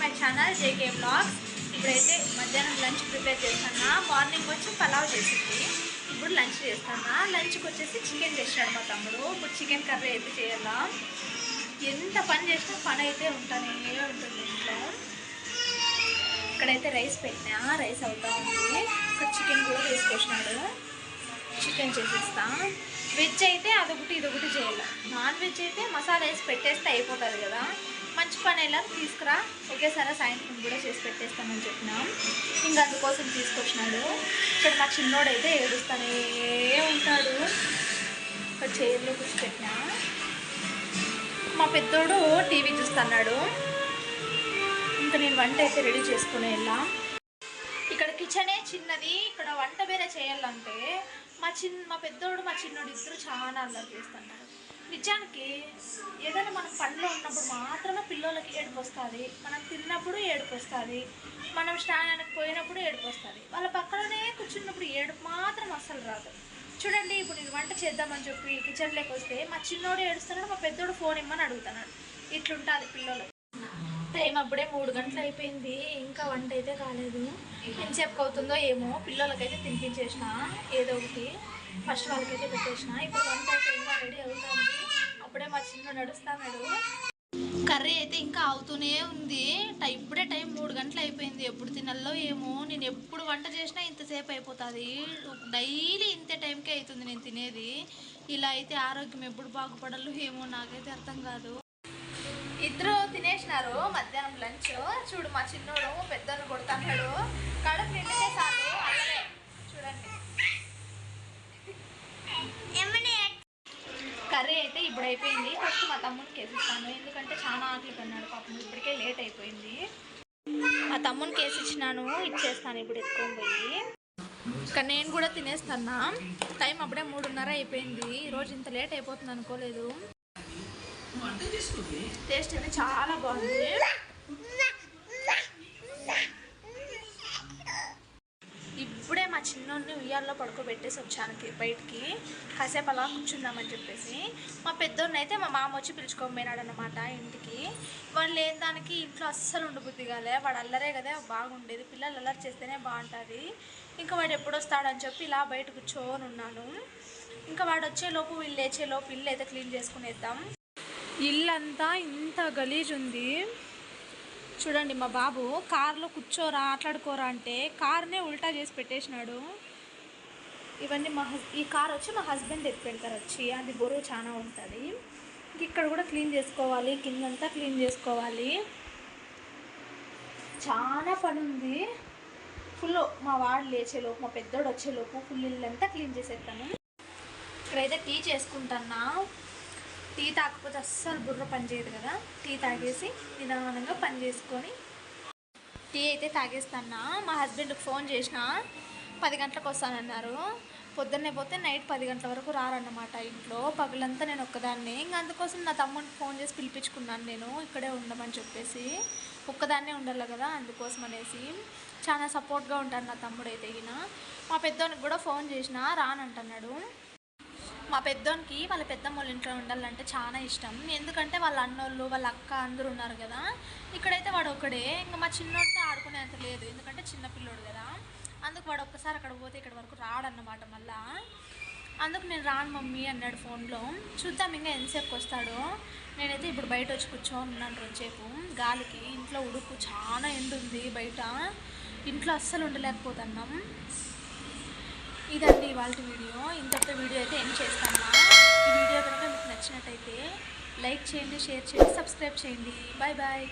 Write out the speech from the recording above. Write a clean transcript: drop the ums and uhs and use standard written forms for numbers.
My channel JK vlogs. ఇప్పుడైతే మధ్యాహ్నం lunch prepare చేస్తాను. మార్నింగ్ వచ్చి పలావ్ చేసింది, ఇప్పుడు లంచ్ చేస్తాను. లంచ్కి వచ్చేసి చికెన్ చేస్తాడు మా తమ్ముడు. ఇప్పుడు చికెన్ కర్రీ అయితే చేయాలా. ఎంత పని చేసినా పని అయితే ఉంటుంది ఇంట్లో. ఇక్కడైతే రైస్ పెట్టినా, రైస్ అవుతా ఉంది. ఇక్కడ చికెన్ కూడా వేసుకొచ్చినాడు, చికెన్ చేసేస్తా. వెజ్ అయితే అదొకటి ఇదొకటి చేయాలి. నాన్ వెజ్ అయితే మసాలా వేసి పెట్టేస్తే అయిపోతుంది కదా. మంచి పని ఎలా తీసుకురా, ఒకేసారి సాయంత్రం కూడా చేసి పెట్టేస్తామని చెప్పినాం. ఇంకా అందుకోసం తీసుకొచ్చినాడు. ఇక్కడ మా చిన్నోడు అయితే ఏడుస్తానే ఉంటాడు. ఇక్కడ చైర్లో కూర్చోపెట్టినా. మా పెద్దోడు టీవీ చూస్తున్నాడు. ఇంకా నేను వంట అయితే రెడీ చేసుకుని వెళ్ళాం. ఇక్కడ కిచెనే చిన్నది, ఇక్కడ వంట వేరే చేయాలంటే మా పెద్దోడు మా చిన్నోడు ఇద్దరు చాలా అల్లరి చేస్తున్నారు. నిజానికి ఏదైనా మనం పనిలో ఉన్నప్పుడు మాత్రమే పిల్లలకి ఏడుపు వస్తుంది, మనం తిన్నప్పుడు ఏడుపు వస్తుంది, మనం స్నానానికి పోయినప్పుడు ఏడుపు వస్తుంది. వాళ్ళ పక్కననే కూర్చున్నప్పుడు ఏడుపు మాత్రం అస్సలు రాదు. చూడండి, ఇప్పుడు నేను వంట చేద్దామని చెప్పి కిచెన్లోకి వస్తే మా చిన్నోడు ఏడుస్తున్నాడు, మా పెద్దోడు ఫోన్ ఇమ్మని అడుగుతున్నాడు. ఇట్లుంటుంది పిల్లలు. టైం అప్పుడే 3 గంటలు అయిపోయింది, ఇంకా వంట అయితే కాలేదు. ఎంతసేపు అవుతుందో ఏమో. పిల్లలకైతే తినిపించేసిన ఏదో ఒకటి, ఫస్ట్ వాళ్ళకైతే పెట్టేసిన. ఇప్పుడు వంట అయితే ఇంకా రెడీ అవుతుంది. అప్పుడే మా చిన్న నడుస్తున్నాడు. కర్రీ అయితే ఇంకా అవుతూనే ఉంది. ఇప్పుడే టైం 3 గంటలు అయిపోయింది. ఎప్పుడు తినల్లో ఏమో. నేను ఎప్పుడు వంట చేసినా ఇంతసేపు అయిపోతుంది. డైలీ ఇంతే టైంకే అవుతుంది నేను తినేది. ఇలా అయితే ఆరోగ్యం ఎప్పుడు బాగుపడాలో ఏమో నాకైతే అర్థం కాదు. ఇద్దరు తినేసినారు మధ్యాహ్నం లంచ్. చూడు, మా చిన్నోడు పెద్దను కొడుతున్నాడు. కడుపు నిండితే చాలు అల్లనే. చూడండి, కర్రీ అయితే ఇప్పుడు అయిపోయింది. ఫస్ట్ మా తమ్మునికి వేసిస్తాను, ఎందుకంటే చాలా ఆకలి కన్నాడు పాపం. ఇప్పటికే లేట్ అయిపోయింది. మా తమ్మునికి వేసిచ్చినాను, ఇచ్చేస్తాను ఇప్పుడు ఎత్తుకొని పోయి. ఇక్కడ నేను కూడా తినేస్తాను. టైం అప్పుడే 3:30 అయిపోయింది. ఈరోజు ఇంత లేట్ అయిపోతుంది అనుకోలేదు. టేస్ట్ అయితే చాలా బాగుంది. ఇప్పుడే మా చిన్నోడిని ఉయ్యాల్లో పడుకోబెట్టేసి వచ్చాను బయటికి. కాసేపు అలా కూర్చుందామని చెప్పేసి. మా పెద్దోడిని అయితే మా మామ వచ్చి పిలుచుకొని పోయినాడు అన్నమాట ఇంటికి. వాళ్ళు లేని దానికి ఇంట్లో అస్సలు ఉండబుద్ధి కాలే. వాడు అల్లరే కదా బాగుండేది, పిల్లలు అల్లరి చేస్తేనే బాగుంటుంది. ఇంకా వాడు ఎప్పుడు వస్తాడని చెప్పి ఇలా బయట కూర్చొని ఉన్నాను. ఇంకా వాడు వచ్చేలోపు వీళ్ళు లేచేలోపు ఇల్లు అయితే క్లీన్ చేసుకునేద్దాం. ఇల్లంతా ఇంత గలీజ్ ఉంది. చూడండి, మా బాబు కార్లో కూర్చోరా ఆటలాడుకోరా అంటే కార్నే ఉల్టా చేసి పెట్టేసినాడు. ఇవన్నీ ఈ కార్ వచ్చి మా హస్బెండ్ ఎత్తి పెడతారు వచ్చి. అది బరువు చాలా ఉంటుంది. ఇక్కడ కూడా క్లీన్ చేసుకోవాలి, కిందంతా క్లీన్ చేసుకోవాలి. చాలా పని ఉంది ఫుల్. మా వాడు లేచేలోపు, మా పెద్దోడు వచ్చేలోపు ఫుల్ ఇల్లంతా క్లీన్ చేసేస్తాను. ఇక్కడైతే టీ చేసుకుంటున్నా. టీ తాకపోతే అస్సలు బుర్ర పని చేయదు కదా. టీ తాగేసి నిదానంగా పని చేసుకొని టీ అయితే తాగేస్తాను. మా హస్బెండ్కి ఫోన్ చేసిన 10 గంటలకు వస్తానన్నారు. పొద్దున్నే పోతే నైట్ 10 గంటల వరకు రారన్నమాట ఇంట్లో. పగలంతా నేను ఒక్కదాన్నే. ఇంకా అందుకోసం నా తమ్ముడికి ఫోన్ చేసి పిలిపించుకున్నాను నేను, ఇక్కడే ఉండమని చెప్పేసి. ఒక్కదాన్నే ఉండాలి కదా, అందుకోసం అనేసి. చాలా సపోర్ట్గా ఉంటాను నా తమ్ముడు అయితే. మా పెద్దోనికి కూడా ఫోన్ చేసిన రానంటున్నాడు. మా పెద్దోనికి వాళ్ళ పెద్దమ్మ వాళ్ళ ఇంట్లో ఉండాలంటే చాలా ఇష్టం. ఎందుకంటే వాళ్ళ అన్నోళ్ళు వాళ్ళ అక్క అందరూ ఉన్నారు కదా. ఇక్కడైతే వాడు ఒకడే. ఇంకా మా చిన్నోడితో ఆడుకునేంత లేదు, ఎందుకంటే చిన్నపిల్లోడు కదా. అందుకు వాడు ఒక్కసారి అక్కడ పోతే ఇక్కడ వరకు రాడన్నమాట మళ్ళా. అందుకు నేను రాను మమ్మీ అన్నాడు ఫోన్లో. చూద్దాం ఇంకా ఎంతసేపుకి వస్తాడో. నేనైతే ఇప్పుడు బయట వచ్చి కూర్చొని ఉన్నాను రోజుసేపు గాలికి. ఇంట్లో ఉడుకు చాలా ఎండుంది బయట. ఇంట్లో అస్సలు ఉండలేకపోతున్నాం. ఇదండి ఇవాళ వీడియో. ఇంతటితో వీడియో అయితే ఎండ్ చేస్తాను. ఈ వీడియో కనుక మీకు నచ్చినట్టయితే లైక్ చేయండి, షేర్ చేయండి, సబ్స్క్రైబ్ చేయండి. Bye bye.